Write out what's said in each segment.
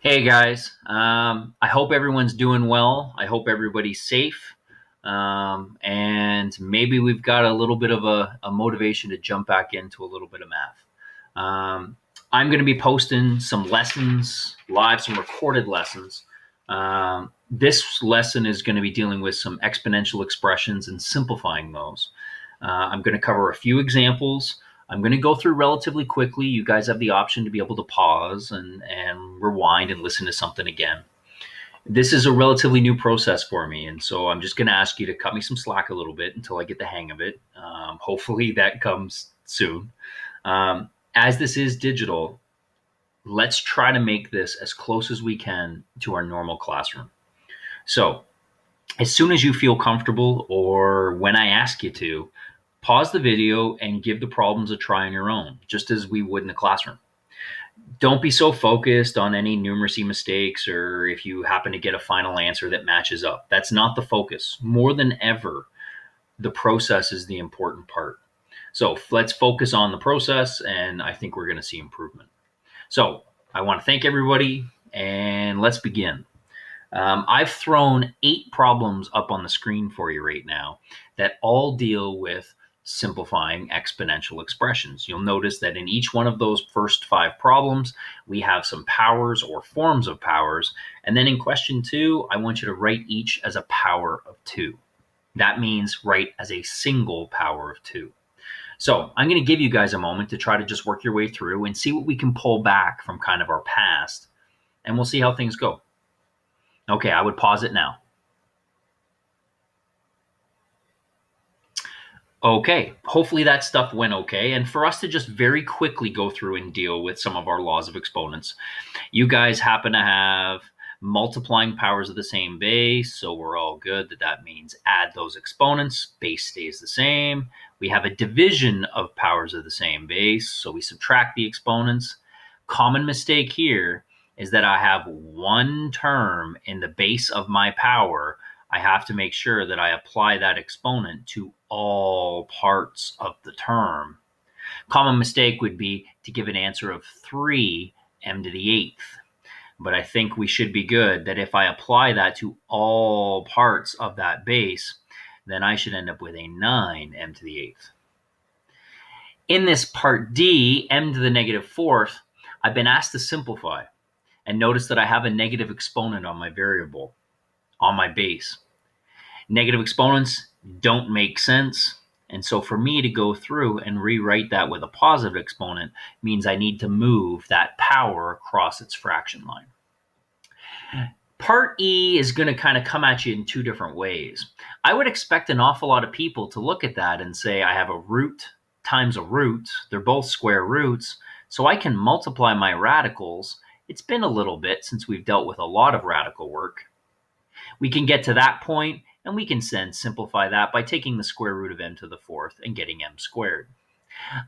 Hey guys, I hope everyone's doing well. I hope everybody's safe. And maybe we've got a little bit of a motivation to jump back into a little bit of math. Um, I'm going to be posting some lessons live, some recorded lessons. This lesson is going to be dealing with some exponential expressions and simplifying those. I'm going to cover a few examples. I'm going to go through relatively quickly. You guys have the option to be able to pause and rewind and listen to something again. This is a relatively new process for me, and so I'm just going to ask you to cut me some slack a little bit until I get the hang of it. Hopefully, that comes soon. As this is digital, let's try to make this as close as we can to our normal classroom. So, as soon as you feel comfortable or when I ask you to, pause the video and give the problems a try on your own, just as we would in the classroom. Don't be so focused on any numeracy mistakes or if you happen to get a final answer that matches up. That's not the focus. More than ever, the process is the important part. So let's focus on the process, and I think we're going to see improvement. So I want to thank everybody, and let's begin. I've thrown 8 problems up on the screen for you right now that all deal with simplifying exponential expressions. You'll notice that in each one of those first 5 problems, we have some powers or forms of powers. And then in question 2, I want you to write each as a power of 2. That means write as a single power of 2. So I'm going to give you guys a moment to try to just work your way through and see what we can pull back from kind of our past, and we'll see how things go. Okay, I would pause it now. Okay, hopefully that stuff went okay. And for us to just very quickly go through and deal with some of our laws of exponents, you guys happen to have multiplying powers of the same base, so we're all good. That means add those exponents, base stays the same. We have a division of powers of the same base, so we subtract the exponents. Common mistake here is that I have one term in the base of my power. I have to make sure that I apply that exponent to all parts of the term. Common mistake would be to give an answer of 3 m to the 8th. But I think we should be good that if I apply that to all parts of that base, then I should end up with a 9 m to the 8th. In this part D, m to the negative 4th, I've been asked to simplify. And notice that I have a negative exponent on my variable, on my base. Negative exponents don't make sense. And so for me to go through and rewrite that with a positive exponent means I need to move that power across its fraction line. Part E is going to kind of come at you in 2 different ways. I would expect an awful lot of people to look at that and say, I have a root times a root. They're both square roots, so I can multiply my radicals. It's been a little bit since we've dealt with a lot of radical work. We can get to that point, and we can then simplify that by taking the square root of m to the 4th and getting m squared.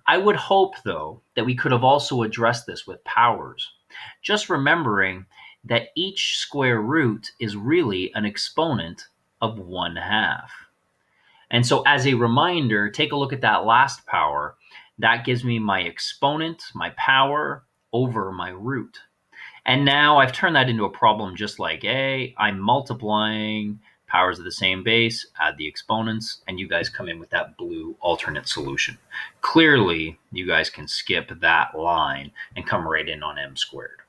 I would hope, though, that we could have also addressed this with powers, just remembering that each square root is really an exponent of 1/2. And so as a reminder, take a look at that last power. That gives me my exponent, my power, over my root. And now I've turned that into a problem just like A. I'm multiplying powers of the same base, add the exponents, and you guys come in with that blue alternate solution. Clearly, you guys can skip that line and come right in on m squared.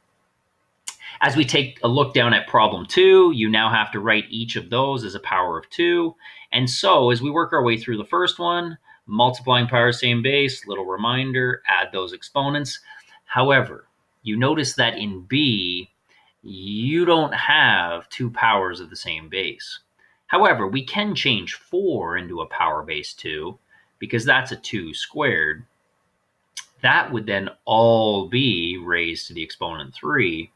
As we take a look down at problem 2, you now have to write each of those as a power of 2. And so as we work our way through the first one, multiplying powers same base, little reminder, add those exponents. However, you notice that in B, you don't have 2 powers of the same base. However, we can change 4 into a power base 2 because that's a 2 squared. That would then all be raised to the exponent 3.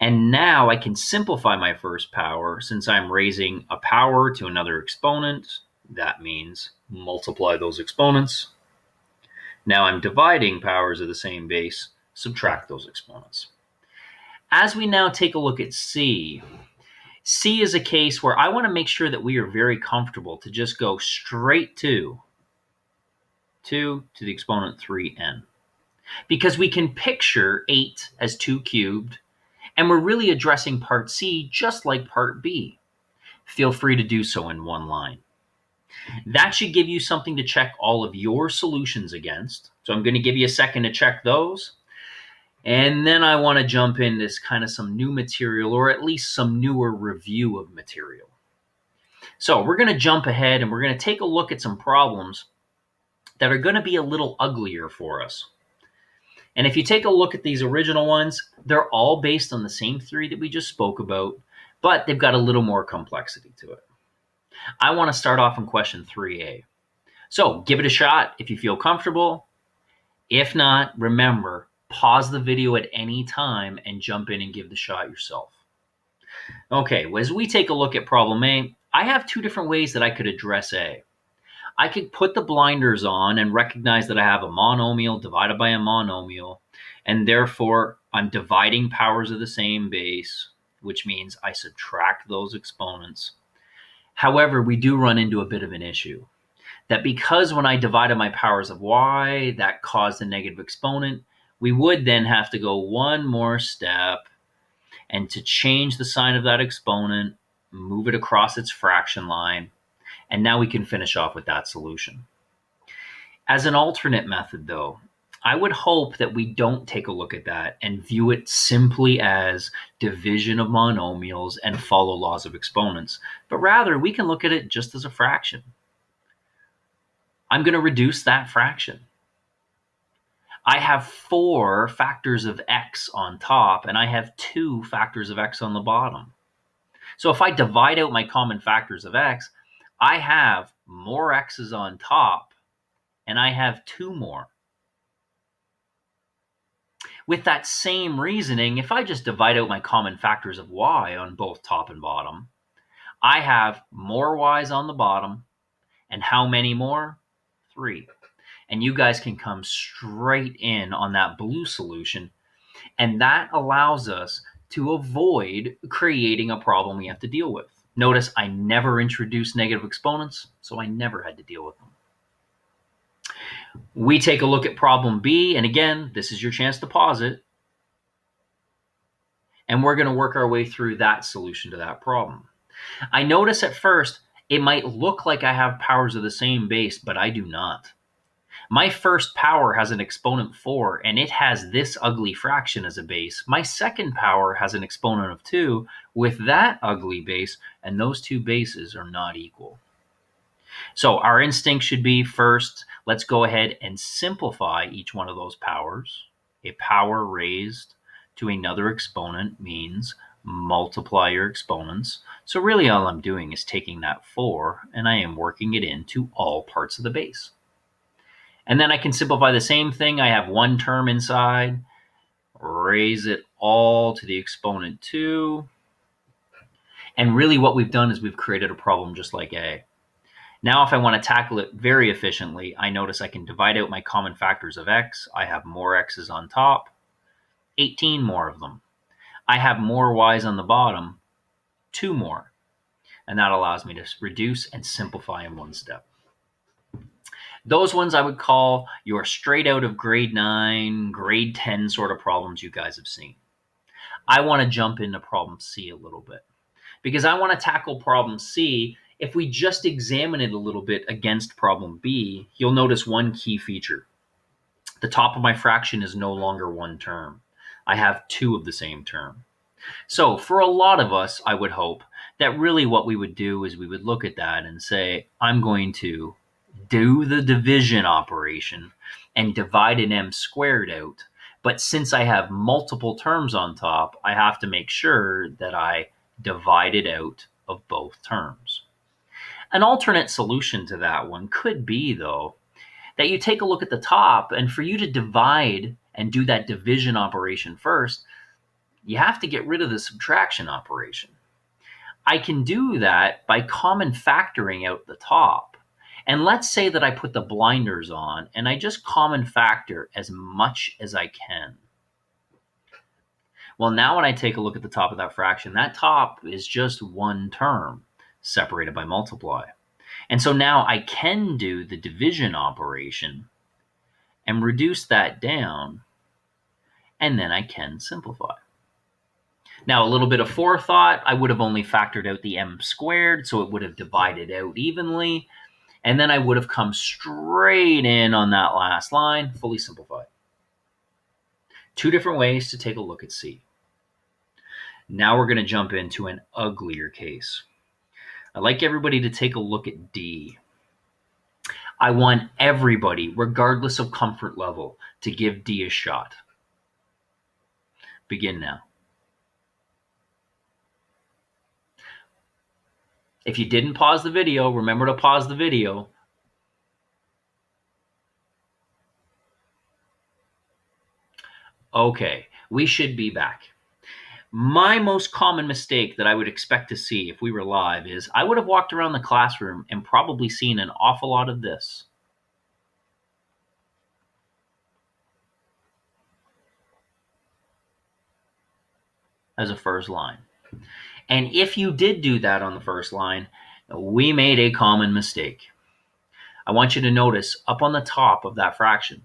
And now I can simplify my first power since I'm raising a power to another exponent. That means multiply those exponents. Now I'm dividing powers of the same base, subtract those exponents. As we now take a look at C, C is a case where I want to make sure that we are very comfortable to just go straight to 2 to the exponent 3n. Because we can picture 8 as 2 cubed, And we're really addressing part C just like part B. Feel free to do so in one line. That should give you something to check all of your solutions against. So I'm going to give you a second to check those. And then I want to jump into kind of some new material, or at least some newer review of material. So we're going to jump ahead and we're going to take a look at some problems that are going to be a little uglier for us. And if you take a look at these original ones, they're all based on the same theory that we just spoke about, but they've got a little more complexity to it. I want to start off in question 3A. So give it a shot if you feel comfortable. If not, remember, pause the video at any time and jump in and give the shot yourself. Okay, as we take a look at problem A, I have two different ways that I could address A. I could put the blinders on and recognize that I have a monomial divided by a monomial, and therefore I'm dividing powers of the same base, which means I subtract those exponents. However, we do run into a bit of an issue. That because when I divided my powers of y, that caused a negative exponent, we would then have to go one more step, and to change the sign of that exponent, move it across its fraction line, and now we can finish off with that solution. As an alternate method, though, I would hope that we don't take a look at that and view it simply as division of monomials and follow laws of exponents, but rather we can look at it just as a fraction. I'm going to reduce that fraction. I have 4 factors of x on top, and I have 2 factors of x on the bottom. So if I divide out my common factors of x, I have more x's on top, and I have 2 more. With that same reasoning, if I just divide out my common factors of y on both top and bottom, I have more y's on the bottom, and how many more? 3. And you guys can come straight in on that blue solution, and that allows us to avoid creating a problem we have to deal with. Notice I never introduced negative exponents, so I never had to deal with them. We take a look at problem B, and again, this is your chance to pause it, and we're going to work our way through that solution to that problem. I notice at first it might look like I have powers of the same base, but I do not. My first power has an exponent 4, and it has this ugly fraction as a base. My second power has an exponent of 2 with that ugly base, and those two bases are not equal. So our instinct should be, first, let's go ahead and simplify each one of those powers. A power raised to another exponent means multiply your exponents. So really all I'm doing is taking that 4 and I am working it into all parts of the base. And then I can simplify the same thing. I have one term inside, raise it all to the exponent 2. And really what we've done is we've created a problem just like A. Now if I want to tackle it very efficiently, I notice I can divide out my common factors of x. I have more x's on top, 18 more of them. I have more y's on the bottom, 2 more. And that allows me to reduce and simplify in one step. Those ones I would call your straight out of grade 9, grade 10 sort of problems you guys have seen. I want to jump into problem C a little bit because I want to tackle problem C. If we just examine it a little bit against problem B, you'll notice one key feature. The top of my fraction is no longer one term. I have 2 of the same term. So for a lot of us, I would hope that really what we would do is we would look at that and say, I'm going to do the division operation and divide an m squared out. But since I have multiple terms on top, I have to make sure that I divide it out of both terms. An alternate solution to that one could be, though, that you take a look at the top, and for you to divide and do that division operation first, you have to get rid of the subtraction operation. I can do that by common factoring out the top. And let's say that I put the blinders on and I just common factor as much as I can. Well, now when I take a look at the top of that fraction, that top is just one term separated by multiply. And so now I can do the division operation and reduce that down, and then I can simplify. Now, a little bit of forethought, I would have only factored out the m squared, so it would have divided out evenly. And then I would have come straight in on that last line, fully simplified. Two different ways to take a look at C. Now we're going to jump into an uglier case. I'd like everybody to take a look at D. I want everybody, regardless of comfort level, to give D a shot. Begin now. If you didn't pause the video, remember to pause the video. Okay, we should be back. My most common mistake that I would expect to see if we were live is I would have walked around the classroom and probably seen an awful lot of this. As a first line. And if you did do that on the first line, we made a common mistake. I want you to notice up on the top of that fraction,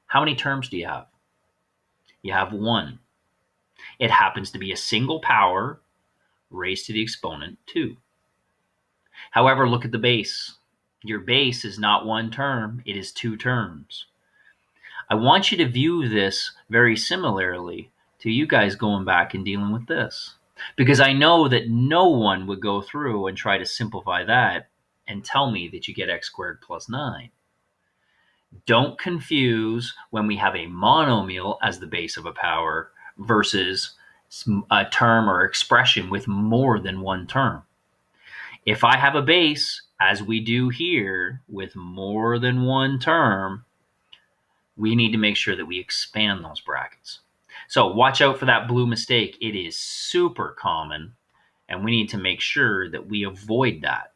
how many terms do you have? You have one. It happens to be a single power raised to the exponent 2. However, look at the base. Your base is not one term, it is 2 terms. I want you to view this very similarly to you guys going back and dealing with this. Because I know that no one would go through and try to simplify that and tell me that you get x squared plus 9. Don't confuse when we have a monomial as the base of a power versus a term or expression with more than one term. If I have a base, as we do here, with more than one term, we need to make sure that we expand those brackets. So watch out for that blue mistake. It is super common, and we need to make sure that we avoid that.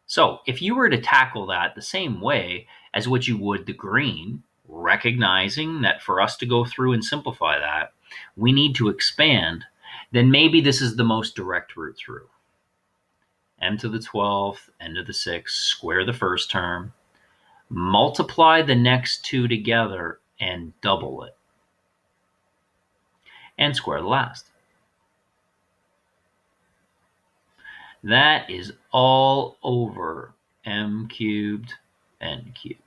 So if you were to tackle that the same way as what you would the green, recognizing that for us to go through and simplify that, we need to expand, then maybe this is the most direct route through. M to the 12th, n to the 6th, square the first term, multiply the next two together and double it, and square the last. That is all over m cubed, n cubed.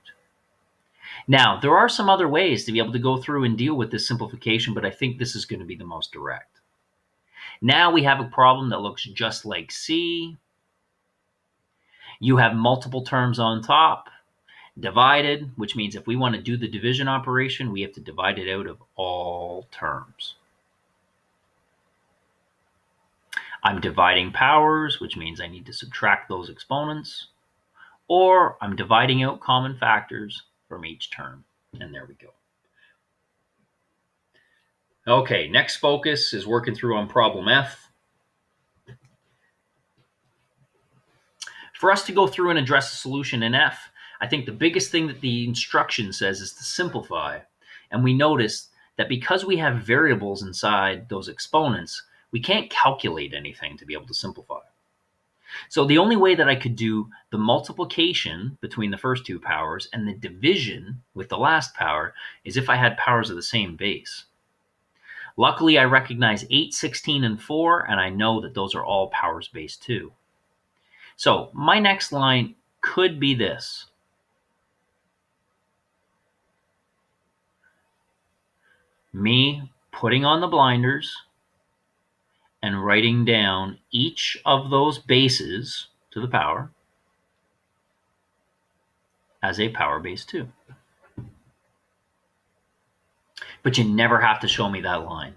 Now, there are some other ways to be able to go through and deal with this simplification, but I think this is going to be the most direct. Now we have a problem that looks just like C. You have multiple terms on top, divided, which means if we want to do the division operation, we have to divide it out of all terms. I'm dividing powers, which means I need to subtract those exponents, or I'm dividing out common factors from each term. And there we go. Okay, next focus is working through on problem F. For us to go through and address the solution in F, I think the biggest thing that the instruction says is to simplify. And we notice that because we have variables inside those exponents, we can't calculate anything to be able to simplify. So the only way that I could do the multiplication between the first two powers and the division with the last power is if I had powers of the same base. Luckily, I recognize 8, 16, and 4, and I know that those are all powers base 2. So my next line could be this. Me putting on the blinders and writing down each of those bases to the power as a power base 2. But you never have to show me that line.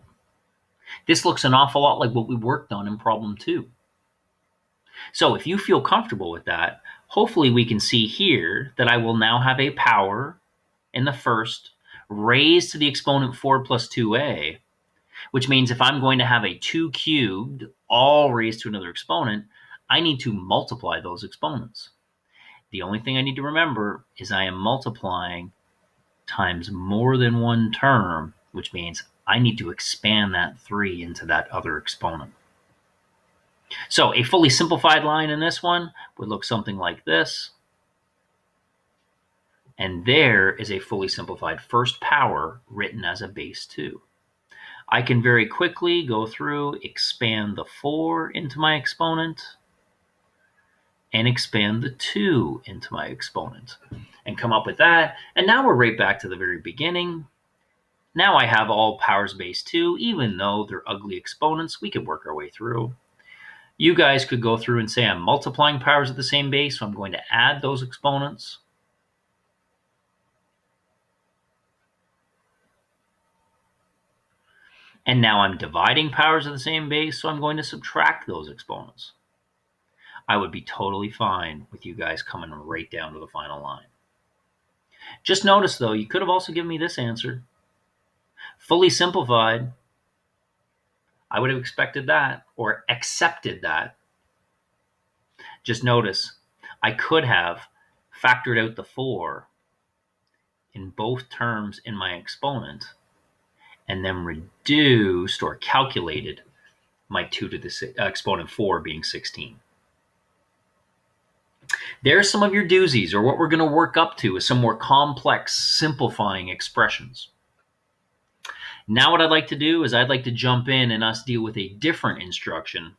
This looks an awful lot like what we worked on in problem 2. So if you feel comfortable with that, hopefully we can see here that I will now have a power in the first raised to the exponent 4 plus 2a, which means if I'm going to have a 2 cubed all raised to another exponent, I need to multiply those exponents. The only thing I need to remember is I am multiplying times more than one term, which means I need to expand that 3 into that other exponent. So a fully simplified line in this one would look something like this. And there is a fully simplified first power written as a base 2. I can very quickly go through, expand the 4 into my exponent, and expand the 2 into my exponent, and come up with that. And now we're right back to the very beginning. Now I have all powers base 2, even though they're ugly exponents, we could work our way through. You guys could go through and say I'm multiplying powers of the same base, so I'm going to add those exponents. And now I'm dividing powers of the same base, so I'm going to subtract those exponents. I would be totally fine with you guys coming right down to the final line. Just notice, though, you could have also given me this answer. Fully simplified, I would have expected that or accepted that. Just notice, I could have factored out the 4 in both terms in my exponent and then reduced or calculated my 2 to the exponent 4 being 16. There's some of your doozies, or what we're going to work up to is some more complex simplifying expressions. Now what I'd like to do is I'd like to jump in and us deal with a different instruction,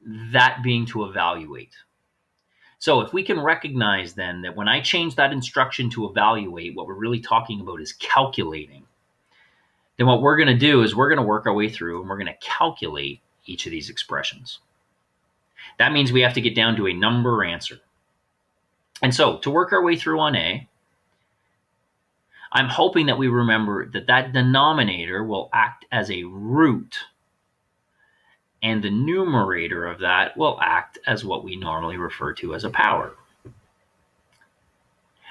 that being to evaluate. So if we can recognize then that when I change that instruction to evaluate, what we're really talking about is calculating, then what we're going to do is we're going to work our way through and we're going to calculate each of these expressions. That means we have to get down to a number answer. And so to work our way through on A, I'm hoping that we remember that that denominator will act as a root, and the numerator of that will act as what we normally refer to as a power.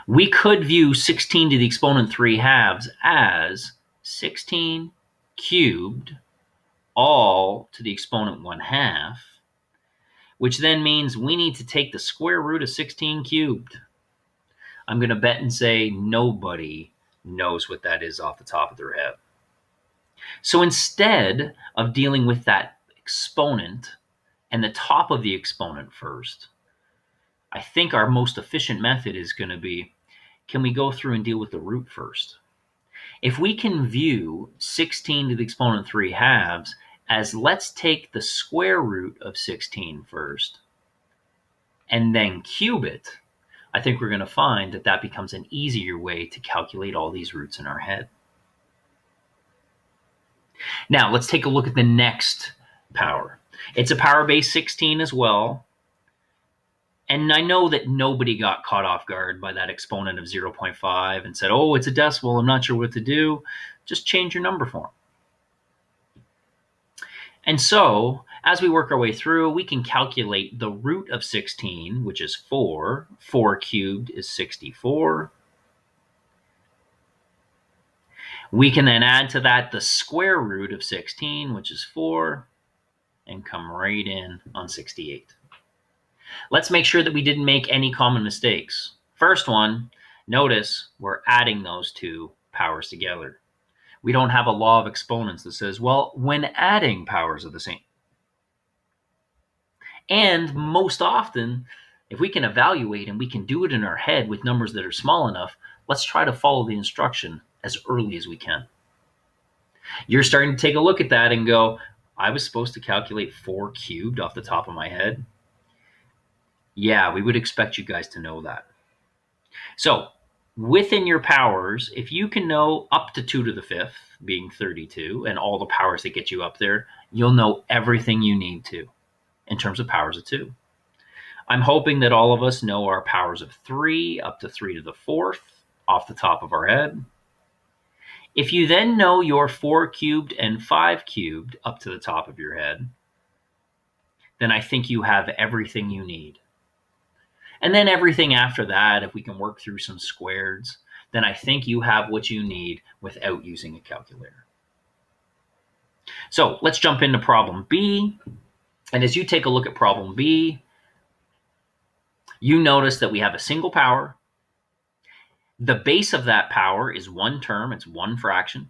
We could view 16 to the exponent 3/2 as 16 cubed all to the exponent 1/2, which then means we need to take the square root of 16 cubed. I'm going to bet and say nobody knows what that is off the top of their head. So instead of dealing with that exponent and the top of the exponent first, I think our most efficient method is going to be, can we go through and deal with the root first? If we can view 16 to the exponent 3/2 as let's take the square root of 16 first and then cube it, I think we're going to find that that becomes an easier way to calculate all these roots in our head. Now, let's take a look at the next power. It's a power base 16 as well. And I know that nobody got caught off guard by that exponent of 0.5 and said, oh, it's a decimal, I'm not sure what to do. Just change your number form. And so, as we work our way through, we can calculate the root of 16, which is 4. 4 cubed is 64. We can then add to that the square root of 16, which is 4, and come right in on 68. Let's make sure that we didn't make any common mistakes. First one, notice we're adding those two powers together. We don't have a law of exponents that says, well, when adding powers of the same. And most often, if we can evaluate and we can do it in our head with numbers that are small enough, let's try to follow the instruction as early as we can. You're starting to take a look at that and go, I was supposed to calculate 4 cubed off the top of my head. Yeah, we would expect you guys to know that. So within your powers, if you can know up to 2 to the 5th, being 32, and all the powers that get you up there, you'll know everything you need to in terms of powers of 2. I'm hoping that all of us know our powers of 3 up to 3 to the 4th off the top of our head. If you then know your 4 cubed and 5 cubed up to the top of your head, then I think you have everything you need. And then everything after that, if we can work through some squareds, then I think you have what you need without using a calculator. So let's jump into problem B. And as you take a look at problem B, you notice that we have a single power. The base of that power is one term, it's one fraction.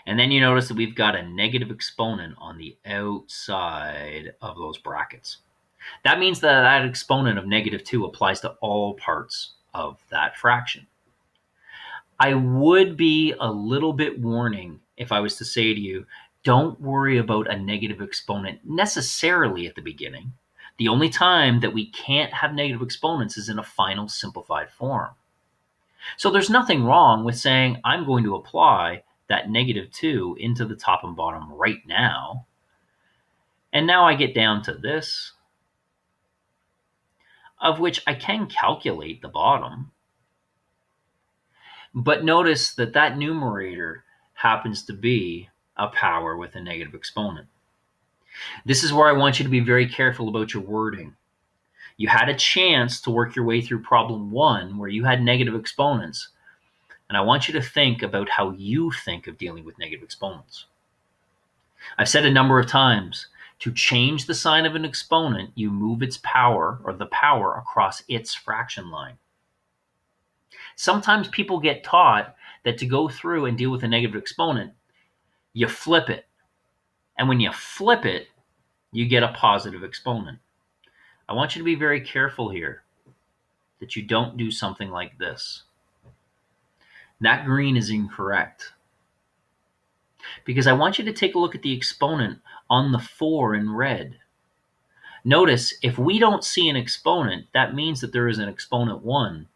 And then you notice that we've got a negative exponent on the outside of those brackets. That means that that exponent of -2 applies to all parts of that fraction. I would be a little bit warning if I was to say to you, don't worry about a negative exponent necessarily at the beginning. The only time that we can't have negative exponents is in a final simplified form. So there's nothing wrong with saying, I'm going to apply that -2 into the top and bottom right now. And now I get down to this, of which I can calculate the bottom. But notice that that numerator happens to be a power with a negative exponent. This is where I want you to be very careful about your wording. You had a chance to work your way through problem 1 where you had negative exponents, and I want you to think about how you think of dealing with negative exponents. I've said a number of times, to change the sign of an exponent, you move its power or the power across its fraction line. Sometimes people get taught that to go through and deal with a negative exponent, you flip it. And when you flip it, you get a positive exponent. I want you to be very careful here that you don't do something like this. That green is incorrect. Because I want you to take a look at the exponent on the 4 in red. Notice, if we don't see an exponent, that means that there is an exponent 1.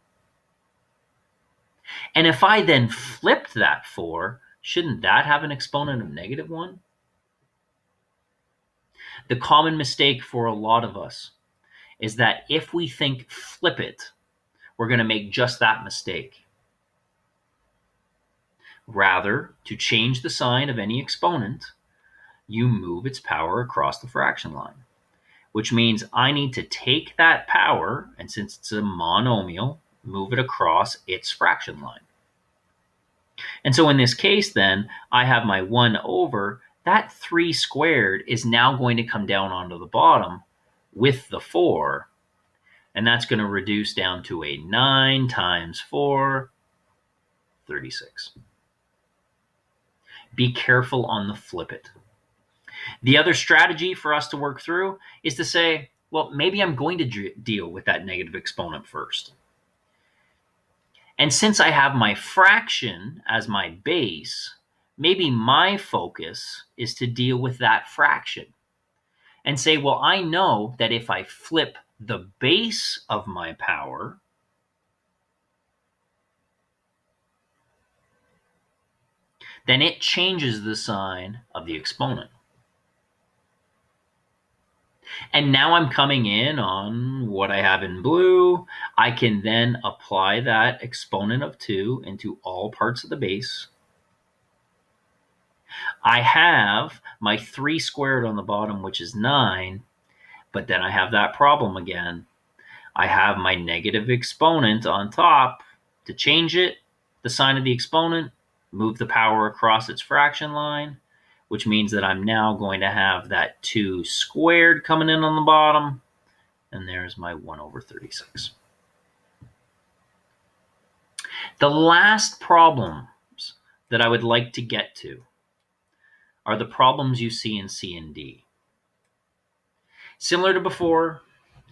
And if I then flipped that 4, shouldn't that have an exponent of -1? The common mistake for a lot of us is that if we think flip it, we're going to make just that mistake. Rather, to change the sign of any exponent, you move its power across the fraction line, which means I need to take that power, and since it's a monomial, move it across its fraction line. And so in this case, then, I have my 1 over, that 3 squared is now going to come down onto the bottom with the 4, and that's going to reduce down to a 9 times 4, 36. Be careful on the flip it. The other strategy for us to work through is to say, well, maybe I'm going to deal with that negative exponent first. And since I have my fraction as my base, maybe my focus is to deal with that fraction and say, well, I know that if I flip the base of my power, then it changes the sign of the exponent. And now I'm coming in on what I have in blue. I can then apply that exponent of 2 into all parts of the base. I have my 3 squared on the bottom, which is 9, but then I have that problem again. I have my negative exponent on top. To change it, the sign of the exponent, move the power across its fraction line, which means that I'm now going to have that 2 squared coming in on the bottom, and there's my 1 over 36. The last problems that I would like to get to are the problems you see in C and D. Similar to before,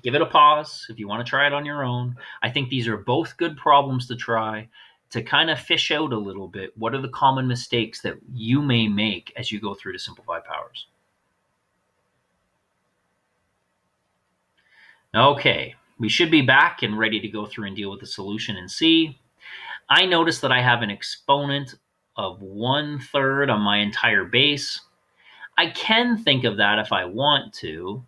give it a pause if you want to try it on your own. I think these are both good problems to try to kind of fish out a little bit. What are the common mistakes that you may make as you go through to simplify powers? Okay, we should be back and ready to go through and deal with the solution in C. I notice that I have an exponent of 1/3 on my entire base. I can think of that if I want to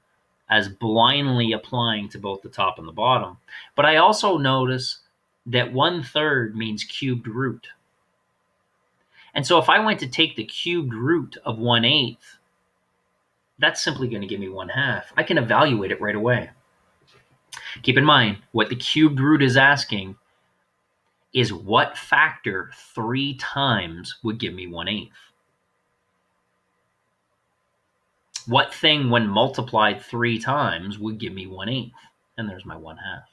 as blindly applying to both the top and the bottom. But I also notice that 1/3 means cubed root. And so if I went to take the cubed root of 1/8, that's simply going to give me 1/2. I can evaluate it right away. Keep in mind, what the cubed root is asking is what factor 3 times would give me 1/8. What thing, when multiplied 3 times, would give me 1/8? And there's my 1/2.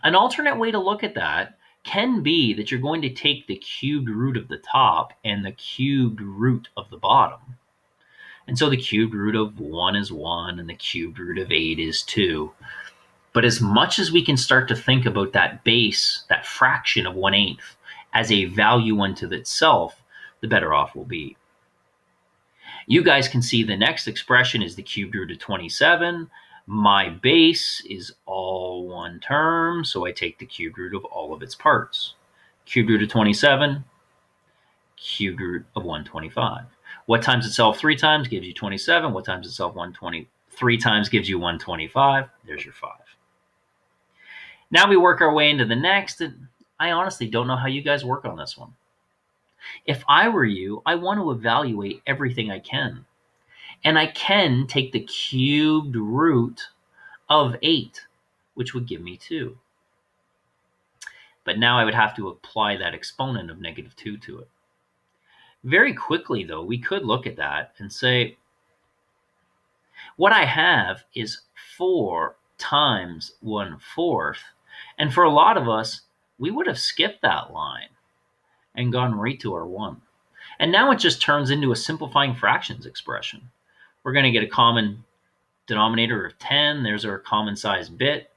An alternate way to look at that can be that you're going to take the cubed root of the top and the cubed root of the bottom. And so the cubed root of 1 is 1, and the cubed root of 8 is 2. But as much as we can start to think about that base, that fraction of 1/8, as a value unto itself, the better off we'll be. You guys can see the next expression is the cubed root of 27. My base is all one term, so I take the cubed root of all of its parts. Cubed root of 27, cubed root of 125. What times itself 3 times gives you 27. What times itself 123 times gives you 125. There's your 5. Now we work our way into the next. I honestly don't know how you guys work on this one. If I were you, I want to evaluate everything I can. And I can take the cubed root of 8, which would give me 2. But now I would have to apply that exponent of negative 2 to it. Very quickly, though, we could look at that and say, what I have is 4 times 1/4. And for a lot of us, we would have skipped that line and gone right to our 1. And now it just turns into a simplifying fractions expression. We're going to get a common denominator of 10. There's our common size bit.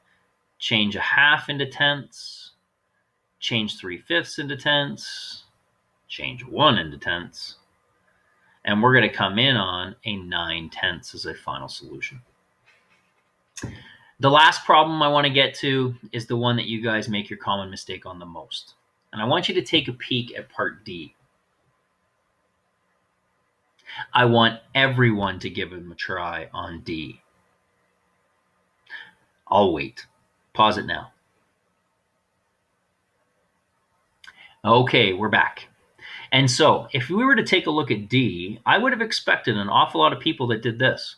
Change a half into tenths. Change 3/5 into tenths. Change 1 into tenths. And we're going to come in on a 9/10 as a final solution. The last problem I want to get to is the one that you guys make your common mistake on the most. And I want you to take a peek at part D. I want everyone to give them a try on D. I'll wait. Pause it now. Okay, we're back. And so, if we were to take a look at D, I would have expected an awful lot of people that did this.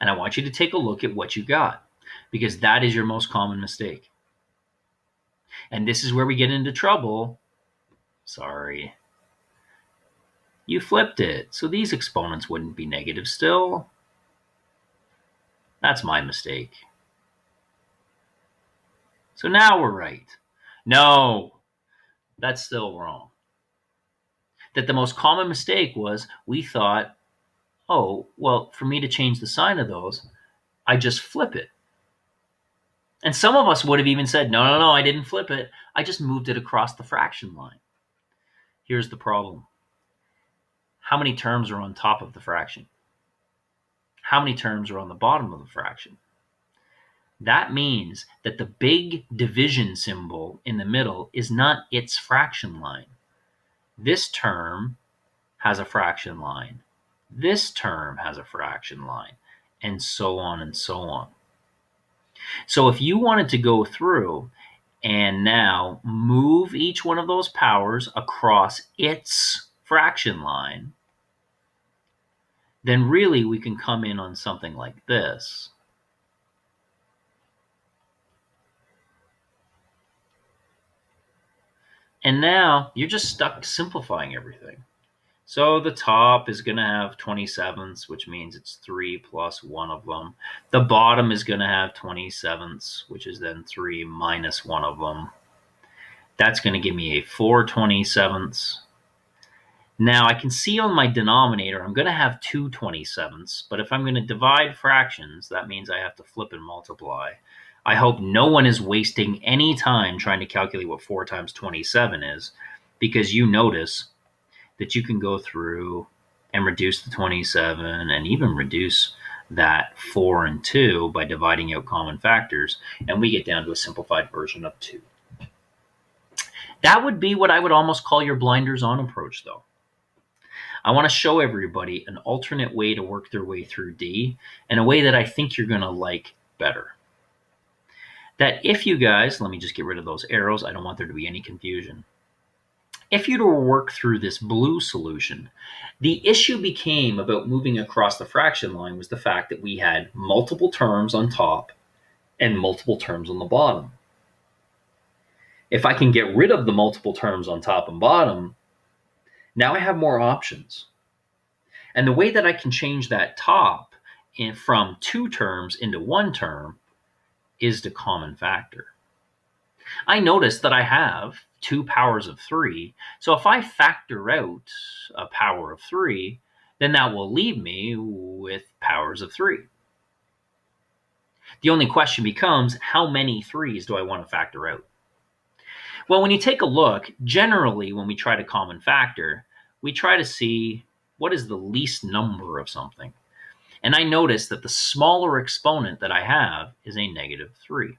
And I want you to take a look at what you got, because that is your most common mistake. And this is where we get into trouble. Sorry. You flipped it, so these exponents wouldn't be negative still. That's my mistake. So now we're right. No, that's still wrong. That the most common mistake was we thought, oh, well, for me to change the sign of those, I just flip it. And some of us would have even said, no, I didn't flip it. I just moved it across the fraction line. Here's the problem. How many terms are on top of the fraction? How many terms are on the bottom of the fraction? That means that the big division symbol in the middle is not its fraction line. This term has a fraction line. This term has a fraction line, and so on and so on. So if you wanted to go through and now move each one of those powers across its fraction line, then really we can come in on something like this. And now you're just stuck simplifying everything. So the top is going to have 27ths, which means it's 3 plus 1 of them. The bottom is going to have 27ths, which is then 3 minus 1 of them. That's going to give me a 4 27ths. Now I can see on my denominator, I'm going to have 2 27ths, but if I'm going to divide fractions, that means I have to flip and multiply. I hope no one is wasting any time trying to calculate what 4 times 27 is, because you notice that you can go through and reduce the 27 and even reduce that 4 and 2 by dividing out common factors, and we get down to a simplified version of 2. That would be what I would almost call your blinders on approach, though. I want to show everybody an alternate way to work their way through D, and a way that I think you're going to like better. That if you guys, let me just get rid of those arrows, I don't want there to be any confusion. If you were to work through this blue solution, the issue became about moving across the fraction line was the fact that we had multiple terms on top and multiple terms on the bottom. If I can get rid of the multiple terms on top and bottom, now I have more options. And the way that I can change that top from 2 terms into 1 term is the common factor. I notice that I have 2 powers of 3. So if I factor out a power of 3, then that will leave me with powers of 3. The only question becomes, how many 3's do I want to factor out? Well, when you take a look, generally when we try to common factor, we try to see what is the least number of something. And I notice that the smaller exponent that I have is a -3.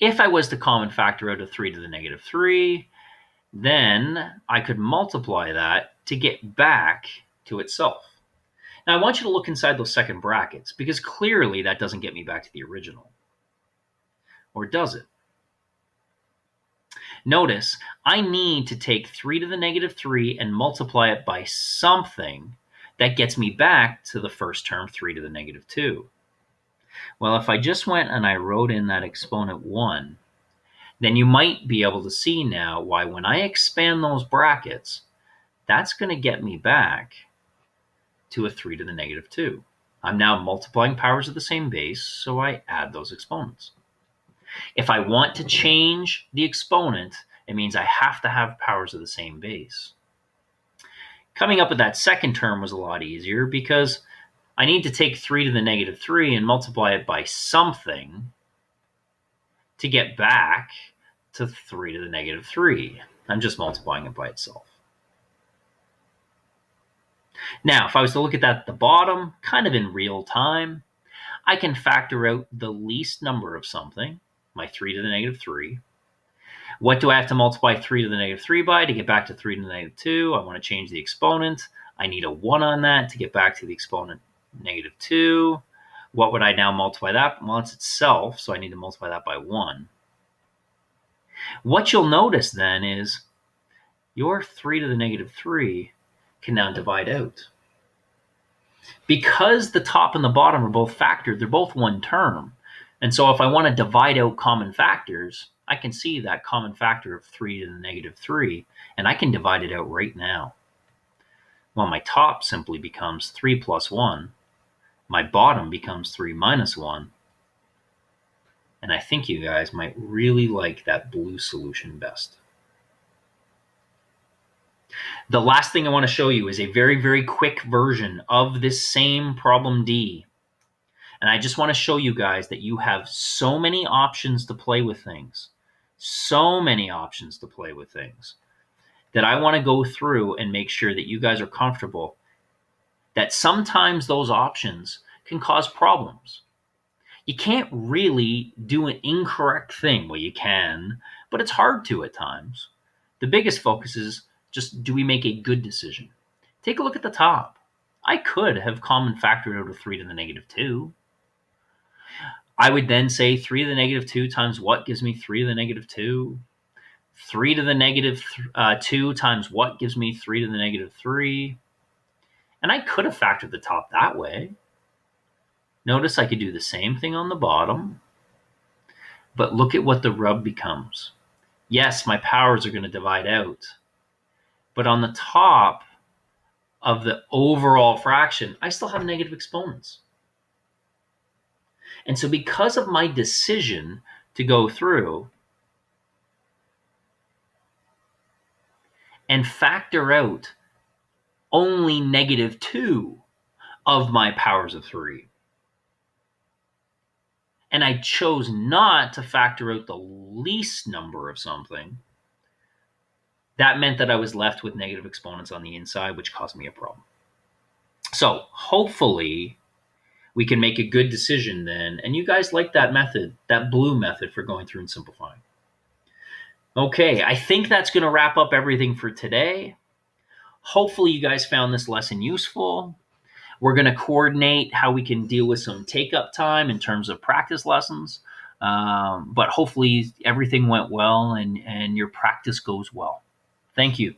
If I was to common factor out a 3 to the -3, then I could multiply that to get back to itself. Now, I want you to look inside those second brackets, because clearly that doesn't get me back to the original. Or does it? Notice, I need to take 3 to the -3 and multiply it by something that gets me back to the first term, 3 to the -2. Well, if I just went and I wrote in that exponent 1, then you might be able to see now why when I expand those brackets, that's going to get me back to a 3 to the -2. I'm now multiplying powers of the same base, so I add those exponents. If I want to change the exponent, it means I have to have powers of the same base. Coming up with that second term was a lot easier because I need to take 3 to the -3 and multiply it by something to get back to 3 to the -3. I'm just multiplying it by itself. Now, if I was to look at that at the bottom, kind of in real time, I can factor out the least number of something, my 3 to the -3. What do I have to multiply 3 to the -3 by to get back to 3 to the -2? I want to change the exponent. I need a 1 on that to get back to the exponent -2. What would I now multiply that? Well, it's itself, so I need to multiply that by 1. What you'll notice then is your 3 to the -3 can now divide out. Because the top and the bottom are both factored, they're both one term. And so if I want to divide out common factors, I can see that common factor of 3 to the -3, and I can divide it out right now. Well, my top simply becomes 3 plus 1. My bottom becomes 3 minus 1. And I think you guys might really like that blue solution best. The last thing I want to show you is a very, very quick version of this same problem D. And I just want to show you guys that you have so many options to play with things. So many options to play with things that I want to go through and make sure that you guys are comfortable that sometimes those options can cause problems. You can't really do an incorrect thing. Well, you can, but it's hard to at times. The biggest focus is just, do we make a good decision? Take a look at the top. I could have common factored out a 3 to the -2. I would then say 3 to the -2 times what gives me 3 to the -2? 3 to the -2 times what gives me 3 to the -3? And I could have factored the top that way. Notice I could do the same thing on the bottom, but look at what the rub becomes. Yes, my powers are going to divide out, but on the top of the overall fraction, I still have negative exponents. And so because of my decision to go through and factor out only -2 of my powers of 3, and I chose not to factor out the least number of something, that meant that I was left with negative exponents on the inside, which caused me a problem. So hopefully we can make a good decision then, and you guys like that method, that blue method for going through and simplifying. Okay, I think that's going to wrap up everything for today. Hopefully you guys found this lesson useful. We're going to coordinate how we can deal with some take-up time in terms of practice lessons. But hopefully everything went well and your practice goes well. Thank you.